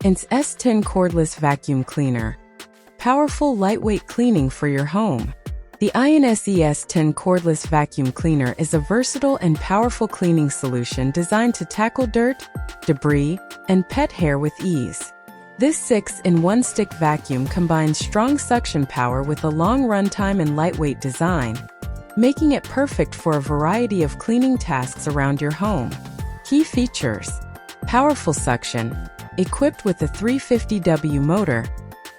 INSE S10 Cordless Vacuum Cleaner. Powerful, lightweight cleaning for your home. The INSE S10 Cordless Vacuum Cleaner is a versatile and powerful cleaning solution designed to tackle dirt, debris, and pet hair with ease. This 6-in-1 stick vacuum combines strong suction power with a long runtime and lightweight design, making it perfect for a variety of cleaning tasks around your home. Key features: powerful suction. Equipped with a 350W motor,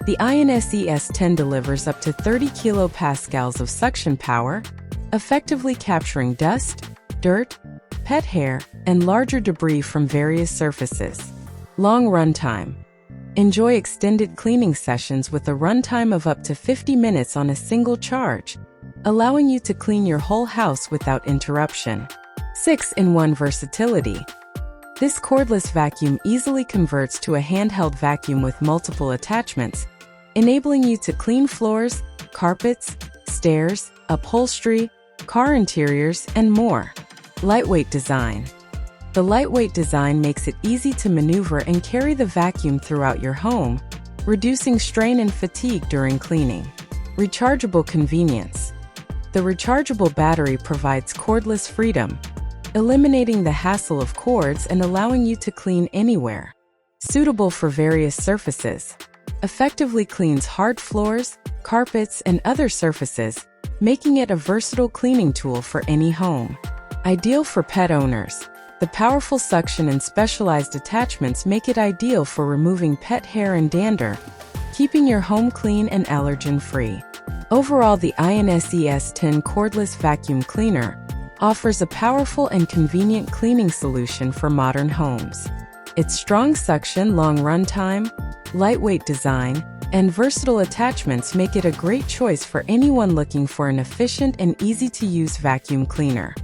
the INSE S10 delivers up to 30 kilopascals of suction power, effectively capturing dust, dirt, pet hair, and larger debris from various surfaces. Long runtime. Enjoy extended cleaning sessions with a runtime of up to 50 minutes on a single charge, allowing you to clean your whole house without interruption. 6-in-1 versatility. This cordless vacuum easily converts to a handheld vacuum with multiple attachments, enabling you to clean floors, carpets, stairs, upholstery, car interiors, and more. Lightweight design. The lightweight design makes it easy to maneuver and carry the vacuum throughout your home, reducing strain and fatigue during cleaning. Rechargeable convenience. The rechargeable battery provides cordless freedom, eliminating the hassle of cords and allowing you to clean anywhere. Suitable for various surfaces. Effectively cleans hard floors, carpets, and other surfaces, making it a versatile cleaning tool for any home. Ideal for pet owners. The powerful suction and specialized attachments make it ideal for removing pet hair and dander, keeping your home clean and allergen-free. Overall, the INSE S10 Cordless Vacuum Cleaner offers a powerful and convenient cleaning solution for modern homes. Its strong suction, long runtime, lightweight design, and versatile attachments make it a great choice for anyone looking for an efficient and easy-to-use vacuum cleaner.